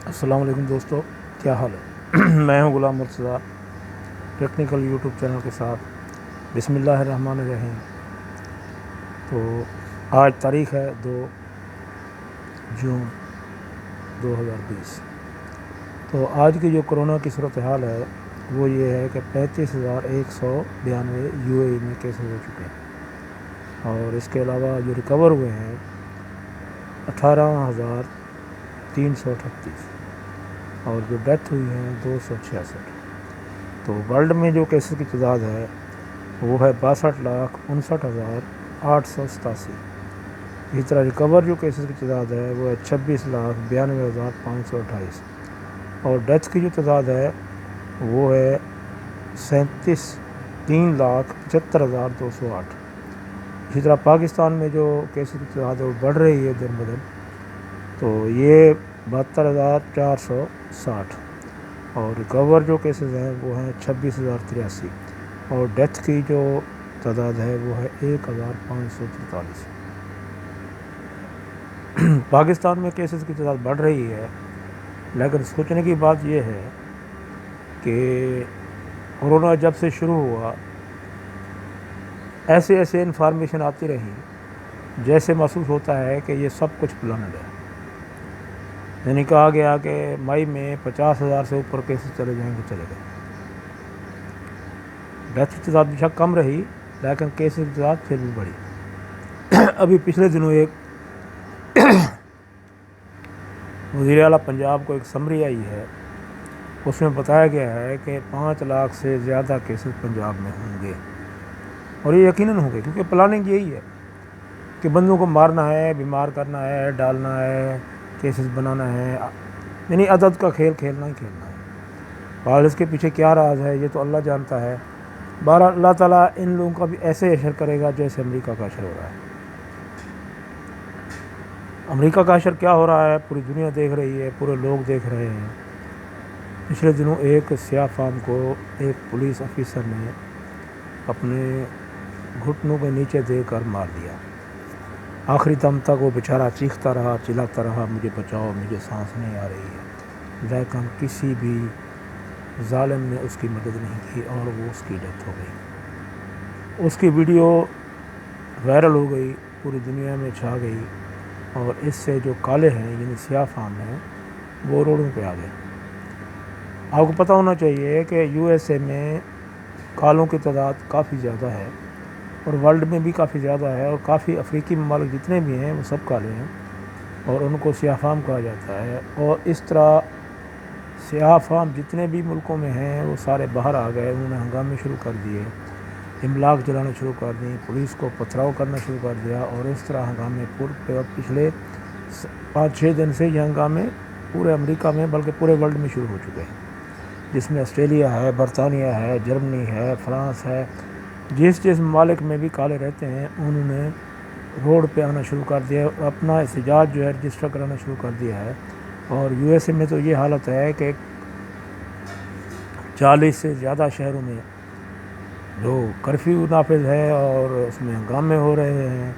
السلام علیکم دوستو، کیا حال ہے؟ میں ہوں Ghulam Murtaza, technical YouTube channel کے ساتھ۔ بسم اللہ الرحمن الرحیم۔ تو آج تاریخ ہے 2 جون 2020۔ تو آج کی جو کرونا کی صورتحال ہے وہ یہ ہے کہ 35,192 یو اے ای میں کیسز ہو چکے ہیں، اور اس کے علاوہ جو ریکور ہوئے ہیں 18,338، اور جو ڈیتھ ہوئی ہیں 266۔ تو ورلڈ میں جو کیسز کی تعداد ہے وہ ہے 62,59,887۔ اسی طرح ریکور جو کیسز کی تعداد ہے وہ ہے 26,92,528، اور ڈیتھ کی جو تعداد ہے وہ ہے 3,75,208۔ اسی طرح پاکستان میں جو کیسز کی تعداد ہے وہ بڑھ رہی ہے دن بدن، تو یہ 72,460، اور ریکور جو کیسز ہیں وہ ہیں 26,083، اور ڈیتھ کی جو تعداد ہے وہ ہے 1,543۔ پاکستان میں کیسز کی تعداد بڑھ رہی ہے، لیکن سوچنے کی بات یہ ہے کہ کورونا جب سے شروع ہوا ایسے انفارمیشن آتی رہی جیسے محسوس ہوتا ہے کہ یہ سب کچھ پلانڈ ہے۔ یعنی کہا گیا کہ مئی میں 50,000 سے اوپر کیسز چلے جائیں گے، چلے گئے۔ ڈیتھ کی تعداد بے شک کم رہی، لیکن کیسز کی تعداد پھر بھی بڑھی۔ ابھی پچھلے دنوں ایک وزیر اعلیٰ پنجاب کو ایک سمری آئی ہے، اس میں بتایا گیا ہے کہ 5 لاکھ سے زیادہ کیسز پنجاب میں ہوں گے، اور یہ یقیناً ہوں گے، کیونکہ پلاننگ یہی ہے کہ بندوں کو مارنا ہے، بیمار کرنا ہے، ڈالنا ہے، کیسز بنانا ہے، یعنی عدد کا کھیل کھیلنا ہی کھیلنا ہے۔ اور اس کے پیچھے کیا راز ہے یہ تو اللہ جانتا ہے۔ بہرحال اللہ تعالیٰ ان لوگوں کا بھی ایسے اشر کرے گا جیسے امریکہ کا اشر ہو رہا ہے۔ امریکہ کا اشر کیا ہو رہا ہے پوری دنیا دیکھ رہی ہے، پورے لوگ دیکھ رہے ہیں۔ پچھلے دنوں ایک سیاہ فام کو ایک پولیس افیسر نے اپنے گھٹنوں کے نیچے دے کر مار دیا۔ آخری دم تک وہ بیچارہ چیختا رہا، چلاتا رہا، مجھے بچاؤ، مجھے سانس نہیں آ رہی ہے، لیکن کسی بھی ظالم نے اس کی مدد نہیں کی، اور وہ اس کی ڈیتھ ہو گئی۔ اس کی ویڈیو وائرل ہو گئی، پوری دنیا میں چھا گئی، اور اس سے جو کالے ہیں یعنی سیاہ فام ہیں وہ روڈوں پہ آ گئے۔ آپ کو پتہ ہونا چاہیے کہ یو ایس اے میں کالوں کی تعداد کافی زیادہ ہے، اور ورلڈ میں بھی کافی زیادہ ہے، اور کافی افریقی ممالک جتنے بھی ہیں وہ سب کالے ہیں، اور ان کو سیاہ فام کہا جاتا ہے۔ اور اس طرح سیاہ فام جتنے بھی ملکوں میں ہیں وہ سارے باہر آ گئے، انہوں نے ہنگامے شروع کر دیے، املاک جلانا شروع کر دی، پولیس کو پتھراؤ کرنا شروع کر دیا، اور اس طرح ہنگامے پچھلے 5-6 دن سے یہ ہنگامے پورے امریکہ میں بلکہ پورے ورلڈ میں شروع ہو چکے ہیں، جس میں آسٹریلیا ہے، برطانیہ ہے، جرمنی ہے، فرانس ہے۔ جس ممالک میں بھی کالے رہتے ہیں انہوں نے روڈ پہ آنا شروع کر دیا اور اپنا احتجاج جو ہے رجسٹر کرانا شروع کر دیا ہے۔ اور یو ایس اے میں تو یہ حالت ہے کہ 40 سے زیادہ شہروں میں جو کرفیو نافذ ہے اور اس میں ہنگامے ہو رہے ہیں۔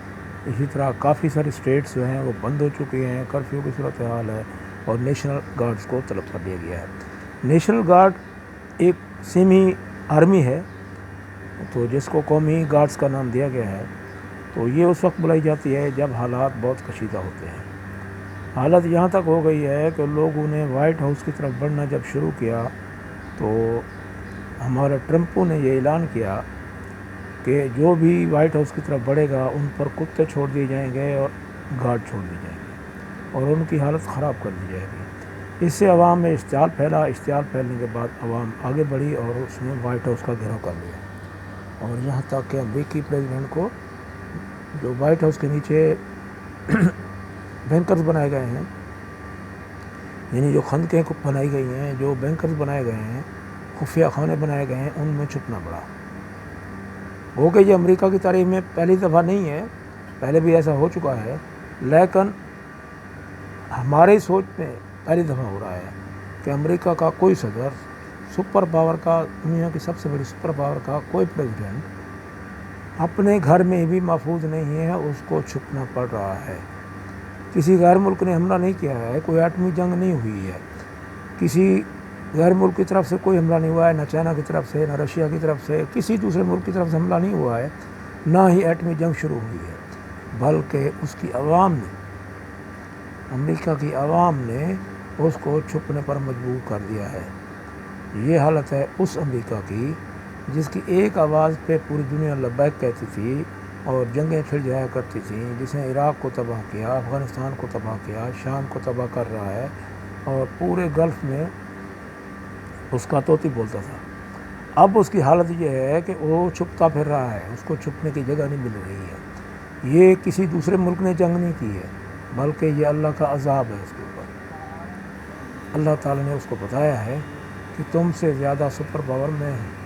اسی طرح کافی سارے اسٹیٹس جو ہیں وہ بند ہو چکے ہیں، کرفیو کی صورتحال ہے، اور نیشنل گارڈز کو طلب کر دیا گیا ہے۔ نیشنل گارڈ ایک سیمی آرمی ہے، تو جس کو قومی گارڈز کا نام دیا گیا ہے، تو یہ اس وقت بلائی جاتی ہے جب حالات بہت کشیدہ ہوتے ہیں۔ حالت یہاں تک ہو گئی ہے کہ لوگوں نے وائٹ ہاؤس کی طرف بڑھنا جب شروع کیا تو ہمارے ٹرمپو نے یہ اعلان کیا کہ جو بھی وائٹ ہاؤس کی طرف بڑھے گا ان پر کتے چھوڑ دیے جائیں گے اور گارڈ چھوڑ دی جائیں گے، اور ان کی حالت خراب کر دی جائے گی۔ اس سے عوام میں اشتعال پھیلا، اشتعال پھیلنے کے بعد عوام آگے بڑھی اور اس نے وائٹ ہاؤس کا گھیراؤ کر لیا، اور یہاں تک کہ امریکی پریزیڈنٹ کو جو وائٹ ہاؤس کے نیچے بینکرز بنائے گئے ہیں، یعنی جو خندقیں بنائی گئی ہیں، جو بینکرز بنائے گئے ہیں، خفیہ خانے بنائے گئے ہیں، ان میں چھپنا پڑا۔ ہو کہ یہ امریکہ کی تاریخ میں پہلی دفعہ نہیں ہے، پہلے بھی ایسا ہو چکا ہے، لیکن ہماری سوچ میں پہلی دفعہ ہو رہا ہے کہ امریکہ کا کوئی صدر، سپر پاور کا، دنیا کی سب سے بڑی سپر پاور کا کوئی پریزیڈنٹ اپنے گھر میں بھی محفوظ نہیں ہے، اس کو چھپنا پڑ رہا ہے۔ کسی غیر ملک نے حملہ نہیں کیا ہے، کوئی ایٹمی جنگ نہیں ہوئی ہے، کسی غیر ملک کی طرف سے کوئی حملہ نہیں ہوا ہے، نہ چائنا کی طرف سے، نہ رشیا کی طرف سے، کسی دوسرے ملک کی طرف سے حملہ نہیں ہوا ہے، نہ ہی ایٹمی جنگ شروع ہوئی ہے، بلکہ اس کی عوام نے، امریکہ کی عوام نے اس کو چھپنے پر مجبور کر دیا ہے۔ یہ حالت ہے اس امریکہ کی جس کی ایک آواز پہ پوری دنیا لبیک کہتی تھی اور جنگیں پھر جایا کرتی تھیں، جس نے عراق کو تباہ کیا، افغانستان کو تباہ کیا، شام کو تباہ کر رہا ہے، اور پورے گلف میں اس کا طوطی بولتا تھا۔ اب اس کی حالت یہ ہے کہ وہ چھپتا پھر رہا ہے، اس کو چھپنے کی جگہ نہیں مل رہی ہے۔ یہ کسی دوسرے ملک نے جنگ نہیں کی ہے، بلکہ یہ اللہ کا عذاب ہے اس کے اوپر۔ اللہ تعالیٰ نے اس کو بتایا ہے کہ تم سے زیادہ سپر پاور میں ہوں،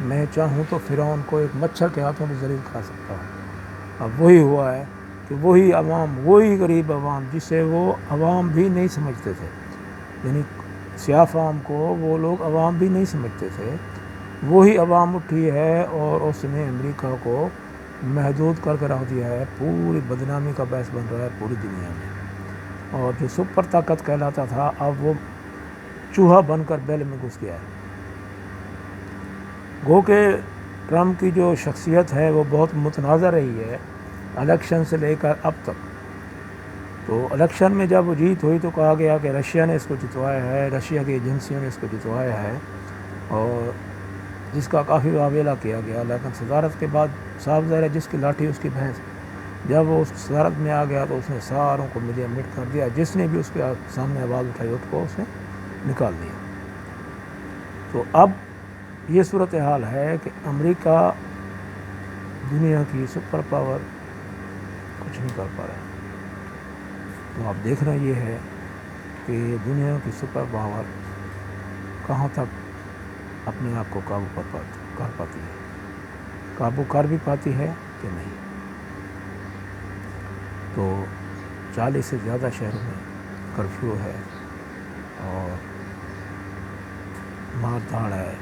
میں چاہوں تو فرعون کو ایک مچھر کے ہاتھوں میں ذلیل کھا سکتا ہوں۔ اب وہی ہوا ہے کہ وہی عوام، وہی غریب عوام جسے وہ عوام بھی نہیں سمجھتے تھے، یعنی سیاہ فام کو وہ لوگ عوام بھی نہیں سمجھتے تھے، وہی عوام اٹھی ہے اور اس نے امریکہ کو محدود کر کے رکھ دیا ہے، پوری بدنامی کا باعث بن رہا ہے پوری دنیا میں۔ اور جو سپر طاقت کہلاتا تھا اب وہ چوہا بن کر بیل میں گھس گیا ہے۔ گو کہ ٹرمپ کی جو شخصیت ہے وہ بہت متنازع رہی ہے الیکشن سے لے کر اب تک۔ تو الیکشن میں جب وہ جیت ہوئی تو کہا گیا کہ رشیا نے اس کو جتوایا ہے، رشیا کی ایجنسیوں نے اس کو جتوایا ہے، اور جس کا کافی واویلا کیا گیا، لیکن صدارت کے بعد صاف ظاہر ہے جس کی لاٹھی اس کی بھینس۔ جب وہ اس صدارت میں آ گیا تو اس نے ساروں کو ملیا مٹ کر دیا، جس نے بھی اس کے سامنے آواز اٹھائی اس کو اس نے نکال دیا۔ تو اب یہ صورتحال ہے کہ امریکہ دنیا کی سپر پاور کچھ نہیں کر پا رہا ہے۔ تو اب دیکھنا یہ ہے کہ دنیا کی سپر پاور کہاں تک اپنے آپ کو قابو کر پاتی ہے، قابو کر بھی پاتی ہے کہ نہیں۔ تو 40 سے زیادہ شہروں میں کرفیو ہے اور مار دھاڑ ہے،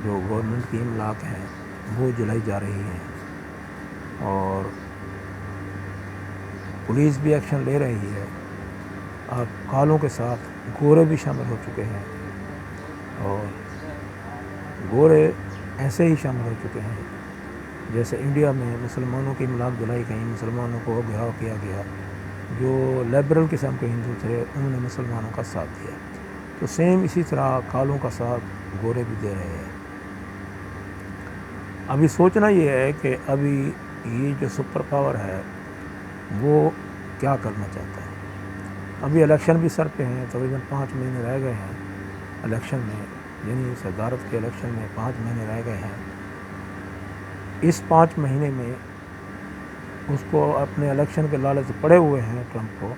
جو گورنمنٹ کی املاک ہیں وہ جلائی جا رہی ہیں، اور پولیس بھی ایکشن لے رہی ہے، اور کالوں کے ساتھ گورے بھی شامل ہو چکے ہیں، اور گورے ایسے ہی شامل ہو چکے ہیں جیسے انڈیا میں مسلمانوں کی املاک جلائی گئی، مسلمانوں کو گھیراؤ کیا گیا، جو لیبرل قسم کے ہندو تھے انہوں نے مسلمانوں کا ساتھ دیا، تو سیم اسی طرح کالوں کا ساتھ گورے بھی دے رہے ہیں۔ ابھی سوچنا یہ ہے کہ ابھی یہ جو سپر پاور ہے وہ کیا کرنا چاہتا ہے۔ ابھی الیکشن بھی سر پہ ہیں، تقریباً 5 مہینے رہ گئے ہیں الیکشن میں، یعنی صدارت کے الیکشن میں 5 مہینے رہ گئے ہیں۔ اس 5 مہینے میں اس کو اپنے الیکشن کے لالچ سے پڑے ہوئے ہیں ٹرمپ کو،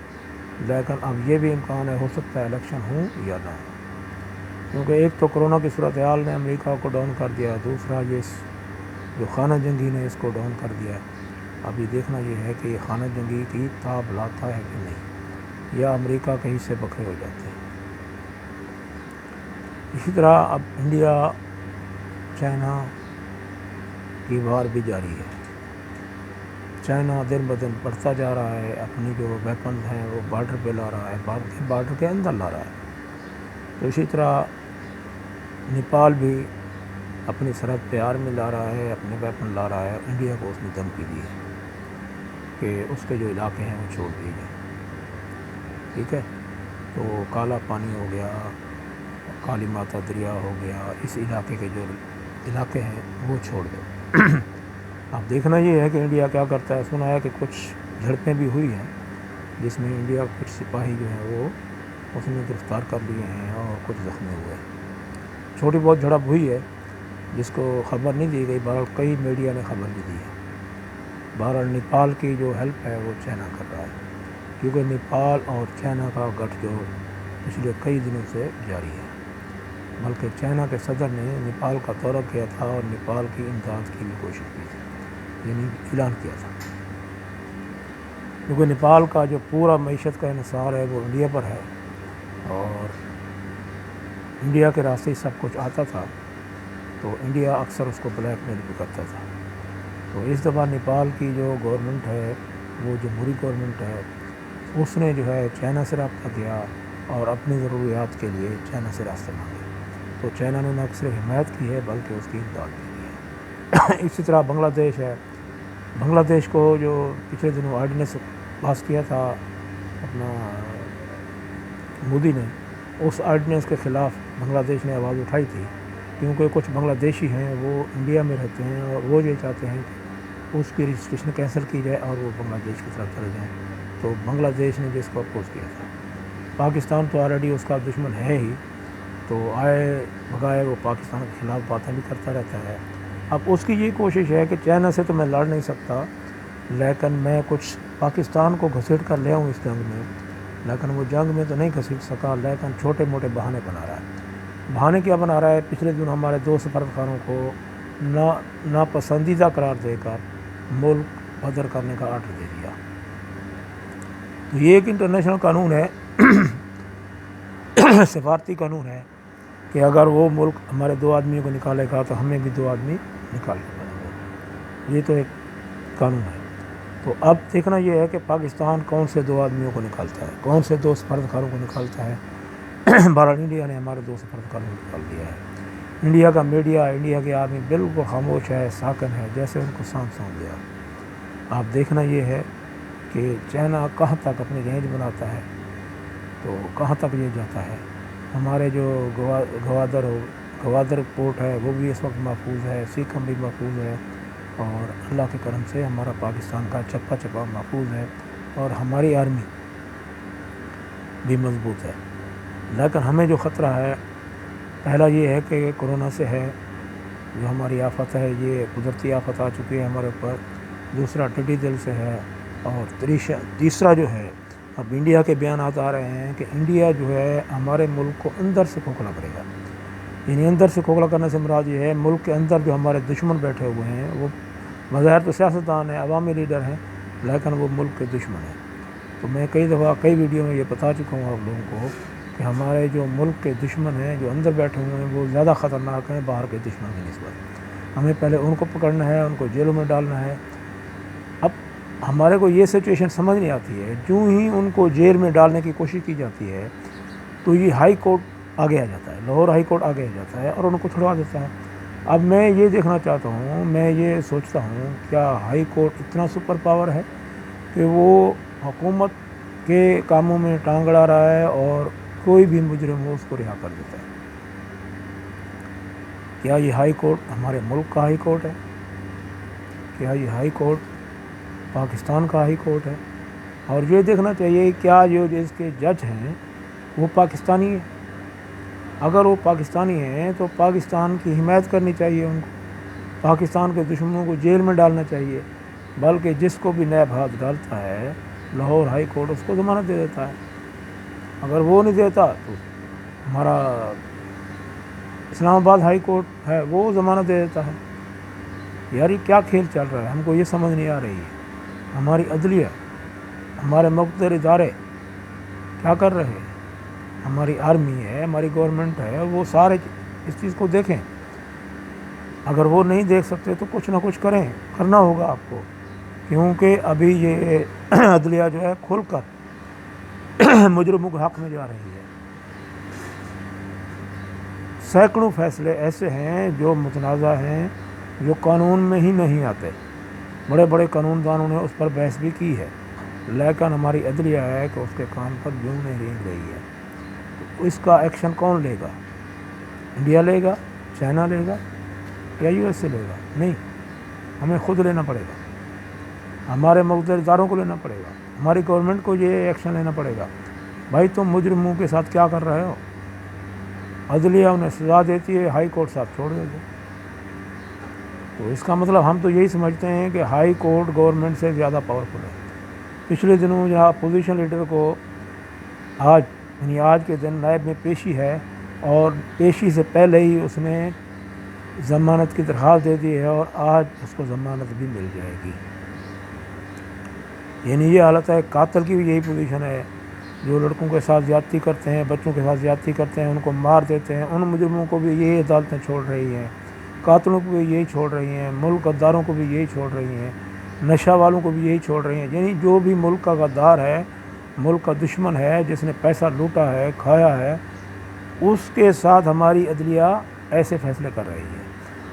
لیکن اب یہ بھی امکان ہے ہو سکتا ہے الیکشن ہوں یا نہ ہو، کیونکہ ایک تو کرونا کی صورتحال نے امریکہ کو ڈاؤن کر دیا، دوسرا یہ جو خانہ جنگی نے اس کو ڈاؤن کر دیا۔ ابھی دیکھنا یہ ہے کہ یہ خانہ جنگی کی تاب لاتا ہے کہ نہیں، یا امریکہ کے حصے بکھرے ہو جاتے ہیں۔ اسی طرح اب انڈیا چائنا کی وار بھی جاری ہے۔ چائنا دن بدن بڑھتا جا رہا ہے، اپنی جو ویپنز ہیں وہ بارڈر پہ لا رہا ہے، بارڈر کے اندر لا رہا ہے۔ تو اسی طرح نیپال بھی اپنی سرحد پہ آرمی لا رہا ہے، اپنے ویپن لا رہا ہے، انڈیا کو اس نے دھمکی دی ہے کہ اس کے جو علاقے ہیں وہ چھوڑ دیے جائیں، ٹھیک ہے۔ تو کالا پانی ہو گیا، کالی ماتا دریا ہو گیا، اس علاقے کے جو علاقے ہیں وہ چھوڑ دو۔ اب دیکھنا یہ ہے کہ انڈیا کیا کرتا ہے۔ سنا ہے کہ کچھ جھڑپیں بھی ہوئی ہیں جس میں انڈیا کچھ سپاہی جو ہیں وہ اس نے گرفتار کر لیے ہیں اور کچھ زخمی ہوئے ہیں۔ چھوٹی بہت جھڑپ ہوئی ہے جس کو خبر نہیں دی گئی، بہرحال کئی میڈیا نے خبر نہیں دی ہے۔ بہرحال نیپال کی جو ہیلپ ہے وہ چائنا کر رہا ہے، کیونکہ نیپال اور چائنا کا گٹھ جو پچھلے کئی دنوں سے جاری ہے، بلکہ چائنا کے صدر نے نیپال کا دورہ کیا تھا اور نیپال کی امداد کی بھی کوشش کی تھی، یعنی اعلان کیا تھا، کیونکہ نیپال کا جو پورا معیشت کا انحصار ہے وہ انڈیا پر ہے، اور انڈیا کے راستے ہی سب کچھ آتا تھا، تو انڈیا اکثر اس کو بلیک میل بھی کرتا تھا۔ تو اس دفعہ نیپال کی جو گورنمنٹ ہے وہ جمہوری گورنمنٹ ہے، اس نے جو ہے چائنا سے رابطہ کیا اور اپنی ضروریات کے لیے چائنا سے راستے مانگے، تو چائنا نے نہ صرف حمایت کی ہے بلکہ اس کی امداد بھی کی ہے۔ اسی طرح بنگلہ دیش ہے، بنگلہ دیش کو جو پچھلے دنوں آرڈیننس پاس کیا تھا اپنا مودی نے، اس آرڈیننس کے خلاف بنگلہ دیش نے آواز اٹھائی تھی، کیونکہ کچھ بنگلہ دیشی ہیں وہ انڈیا میں رہتے ہیں اور وہ یہ چاہتے ہیں کہ اس کی رجسٹریشن کینسل کی جائے اور وہ بنگلہ دیش کی طرف چلے جائیں، تو بنگلہ دیش نے جس کو اپوز کیا تھا۔ پاکستان تو آلریڈی اس کا دشمن ہے ہی، تو آئے بگائے وہ پاکستان کے خلاف باتیں بھی کرتا رہتا ہے۔ اب اس کی یہ کوشش ہے کہ چائنا سے تو میں لڑ نہیں سکتا، لیکن میں کچھ پاکستان کو گھسیٹ کر لے آؤں اس جنگ میں، لیکن وہ جنگ میں تو نہیں گھسیٹ سکا، لیکن چھوٹے موٹے بہانے بنا رہا ہے۔ بہانے کیا بنا رہا ہے؟ پچھلے دن ہمارے 2 سفارتخانوں کو ناپسندیدہ قرار دے کر ملک بدر کرنے کا آرڈر دے دیا۔ تو یہ ایک انٹرنیشنل قانون ہے، سفارتی قانون ہے کہ اگر وہ ملک ہمارے 2 آدمیوں کو نکالے گا تو ہمیں بھی 2 آدمی نکالنے پڑیں گے، یہ تو ایک قانون ہے۔ تو اب دیکھنا یہ ہے کہ پاکستان کون سے 2 آدمیوں کو نکالتا ہے، کون سے 2 سفارتکاروں کو نکالتا ہے۔ بہرحال انڈیا نے ہمارے 2 سفارتکاروں کو نکال دیا ہے۔ انڈیا کا میڈیا، انڈیا کی آرمی بالکل خاموش ہے، ساکن ہے، جیسے ان کو سانپ سونپ گیا۔ اب دیکھنا یہ ہے کہ چائنا کہاں تک اپنی رینج بناتا ہے، تو کہاں تک یہ جاتا ہے۔ ہمارے جو گوادر پورٹ ہے وہ بھی اس وقت محفوظ ہے، سیکم بھی محفوظ ہے، اور اللہ کے کرم سے ہمارا پاکستان کا چپا چپا محفوظ ہے، اور ہماری آرمی بھی مضبوط ہے۔ لیکن ہمیں جو خطرہ ہے، پہلا یہ ہے کہ کرونا سے ہے، جو ہماری آفت ہے، یہ قدرتی آفت آ چکی ہے ہمارے اوپر۔ دوسرا ٹڈی دل سے ہے، اور تیسرا جو ہے، اب انڈیا کے بیانات آ رہے ہیں کہ انڈیا جو ہے ہمارے ملک کو اندر سے کھوکھلا کرے گا۔ یعنی اندر سے کھوکھلا کرنے سے مراد یہ ہے ملک کے اندر جو ہمارے دشمن بیٹھے ہوئے ہیں، وہ بظاہر تو سیاستدان ہیں، عوامی لیڈر ہیں، لیکن وہ ملک کے دشمن ہیں۔ تو میں کئی دفعہ کئی ویڈیو میں یہ بتا چکا ہوں آپ لوگوں کو کہ ہمارے جو ملک کے دشمن ہیں جو اندر بیٹھے ہوئے ہیں وہ زیادہ خطرناک ہیں باہر کے دشمن کی نسبت۔ ہمیں پہلے ان کو پکڑنا ہے، ان کو جیلوں میں ڈالنا ہے۔ اب ہمارے کو یہ سچویشن سمجھ نہیں آتی ہے، جو ہی ان کو جیل میں ڈالنے کی کوشش کی جاتی ہے تو یہ ہائی کورٹ آگے آ جاتا ہے، لاہور ہائی کورٹ آگے آ جاتا ہے اور ان کو چھڑوا دیتا ہے۔ اب میں یہ دیکھنا چاہتا ہوں، میں یہ سوچتا ہوں کیا ہائی کورٹ اتنا سپر پاور ہے کہ وہ حکومت کے کاموں میں ٹانگ اڑا رہا ہے اور کوئی بھی مجرم ہو اس کو رہا کر دیتا ہے؟ کیا یہ ہائی کورٹ ہمارے ملک کا ہائی کورٹ ہے؟ کیا یہ ہائی کورٹ پاکستان کا ہائی کورٹ ہے؟ اور یہ دیکھنا چاہیے کیا جو اس کے جج ہیں وہ پاکستانی ہیں؟ اگر وہ پاکستانی ہیں تو پاکستان کی حمایت کرنی چاہیے، ان کو پاکستان کے دشمنوں کو جیل میں ڈالنا چاہیے، بلکہ جس کو بھی نیب ہاتھ ڈالتا ہے لاہور ہائی کورٹ اس کو ضمانت دے دیتا ہے۔ اگر وہ نہیں دیتا تو ہمارا اسلام آباد ہائی کورٹ ہے وہ ضمانت دے دیتا ہے۔ یار یہ کیا کھیل چل رہا ہے، ہم کو یہ سمجھ نہیں آ رہی ہے۔ ہماری عدلیہ، ہمارے مقتدر ادارے کیا کر رہے ہیں؟ ہماری آرمی ہے، ہماری گورنمنٹ ہے، وہ سارے اس چیز کو دیکھیں۔ اگر وہ نہیں دیکھ سکتے تو کچھ نہ کچھ کریں، کرنا ہوگا آپ کو، کیونکہ ابھی یہ عدلیہ جو ہے کھل کر مجرموں کے حق میں جا رہی ہے۔ سینکڑوں فیصلے ایسے ہیں جو متنازع ہیں، جو قانون میں ہی نہیں آتے۔ بڑے بڑے قانون دانوں نے اس پر بحث بھی کی ہے، لیکن ہماری عدلیہ ہے کہ اس کے کان پر جوں نہیں رینگ رہی ہے۔ تو اس کا ایکشن کون لے گا؟ انڈیا لے گا، چائنا لے گا، یا یو ایس اے لے گا؟ نہیں، ہمیں خود لینا پڑے گا، ہمارے مقتدر اداروں کو لینا پڑے گا، ہماری گورنمنٹ کو یہ ایکشن لینا پڑے گا۔ بھائی تم مجرموں کے ساتھ کیا کر رہے ہو؟ عدلیہ انہیں سزا دیتی ہے، ہائی کورٹ صاحب چھوڑ دیتے۔ تو اس کا مطلب ہم تو یہی سمجھتے ہیں کہ ہائی کورٹ گورنمنٹ سے زیادہ پاورفل ہے۔ پچھلے دنوں جہاں اپوزیشن لیڈر کو آج کے دن نیب میں پیشی ہے، اور پیشی سے پہلے ہی اس نے ضمانت کی درخواست دے دی ہے، اور آج اس کو ضمانت بھی مل جائے گی۔ یعنی یہ حالت ہے، قاتل کی بھی یہی پوزیشن ہے، جو لڑکوں کے ساتھ زیادتی کرتے ہیں، بچوں کے ساتھ زیادتی کرتے ہیں، ان کو مار دیتے ہیں، ان مجرموں کو بھی یہی عدالتیں چھوڑ رہی ہیں، قاتلوں کو بھی یہی چھوڑ رہی ہیں، ملک غداروں کو بھی یہی چھوڑ رہی ہیں، نشہ والوں کو بھی یہی چھوڑ رہی ہیں۔ یعنی جو بھی ملک کا غدار ہے ملک کا دشمن ہے، جس نے پیسہ لوٹا ہے، کھایا ہے، اس کے ساتھ ہماری عدلیہ ایسے فیصلے کر رہی ہے۔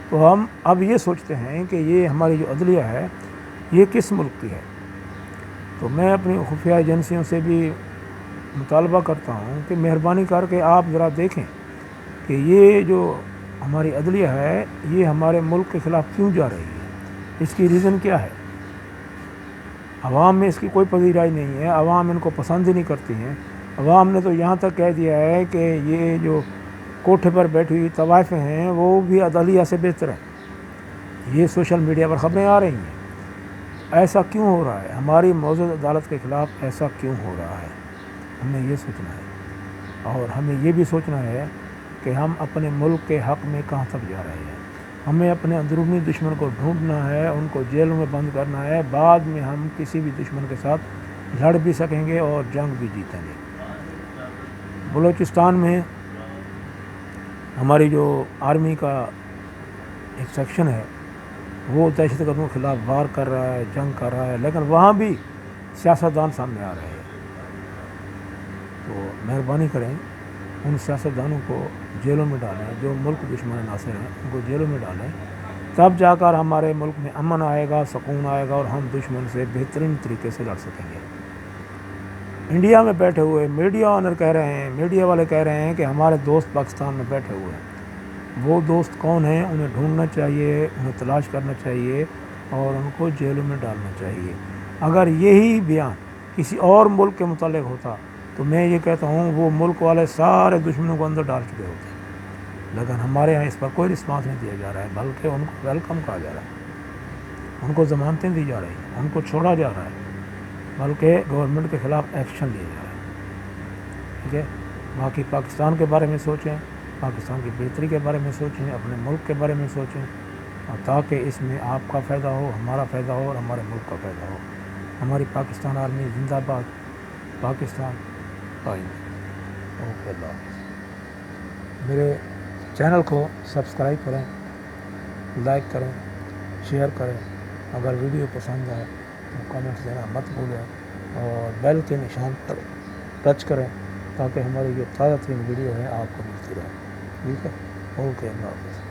تو ہم اب یہ سوچتے ہیں کہ یہ ہماری جو عدلیہ ہے یہ کس ملک کی ہے۔ تو میں اپنی خفیہ ایجنسیوں سے بھی مطالبہ کرتا ہوں کہ مہربانی کر کے آپ ذرا دیکھیں کہ یہ جو ہماری عدلیہ ہے یہ ہمارے ملک کے خلاف کیوں جا رہی ہے، اس کی ریزن کیا ہے۔ عوام میں اس کی کوئی پذیرائی نہیں ہے، عوام ان کو پسند ہی نہیں کرتی ہیں۔ عوام نے تو یہاں تک کہہ دیا ہے کہ یہ جو کوٹھے پر بیٹھی ہوئی طوائفیں ہیں وہ بھی عدلیہ سے بہتر ہیں۔ یہ سوشل میڈیا پر خبریں آ رہی ہیں۔ ایسا کیوں ہو رہا ہے؟ ہماری معزز عدالت کے خلاف ایسا کیوں ہو رہا ہے؟ ہم نے یہ سوچنا ہے، اور ہمیں یہ بھی سوچنا ہے کہ ہم اپنے ملک کے حق میں کہاں تک جا رہے ہیں۔ ہمیں اپنے اندرونی دشمن کو ڈھونڈنا ہے، ان کو جیلوں میں بند کرنا ہے، بعد میں ہم کسی بھی دشمن کے ساتھ لڑ بھی سکیں گے اور جنگ بھی جیتیں گے۔ بلوچستان میں ہماری جو آرمی کا ایک سیکشن ہے وہ دہشت گردوں کے خلاف وار کر رہا ہے، جنگ کر رہا ہے، لیکن وہاں بھی سیاستدان سامنے آ رہے ہیں۔ تو مہربانی کریں ان سیاستدانوں کو جیلوں میں ڈالیں، جو ملک دشمن ناصر ہیں ان کو جیلوں میں ڈالیں، تب جا کر ہمارے ملک میں امن آئے گا، سکون آئے گا، اور ہم دشمن سے بہترین طریقے سے لڑ سکیں گے۔ انڈیا میں بیٹھے ہوئے میڈیا آنر کہہ رہے ہیں، میڈیا والے کہہ رہے ہیں کہ ہمارے دوست پاکستان میں بیٹھے ہوئے ہیں۔ وہ دوست کون ہیں؟ انہیں ڈھونڈنا چاہیے، انہیں تلاش کرنا چاہیے اور ان کو جیلوں میں ڈالنا چاہیے۔ اگر یہی بیان کسی اور ملک کے متعلق ہوتا تو میں یہ کہتا ہوں وہ ملک والے سارے دشمنوں کو اندر ڈال چکے ہوتے ہیں، لیکن ہمارے یہاں اس پر کوئی رسپانس نہیں دیا جا رہا ہے، بلکہ ان کو ویلکم کہا جا رہا ہے، ان کو ضمانتیں دی جا رہی ہیں، ان کو چھوڑا جا رہا ہے، بلکہ گورنمنٹ کے خلاف ایکشن لیا جا رہا ہے۔ ٹھیک ہے، باقی پاکستان کے بارے میں سوچیں، پاکستان کی بہتری کے بارے میں سوچیں، اپنے ملک کے بارے میں سوچیں، اور تاکہ اس میں آپ کا فائدہ ہو، ہمارا فائدہ ہو اور ہمارے ملک کا فائدہ ہو۔ ہماری پاکستان آرمی زندہ باد، پاکستان قائم۔ اوکے، اللہ حافظ۔ میرے چینل کو سبسکرائب کریں، لائک کریں، شیئر کریں۔ اگر ویڈیو پسند آئے تو کامنٹس دینا مت بھولیں، اور بیل کے نشان پر ٹچ کریں تاکہ ہماری جو تازہ ترین ویڈیو ہے آپ کو ملتی رہے۔ ٹھیک ہے، اوکے، اللہ حافظ۔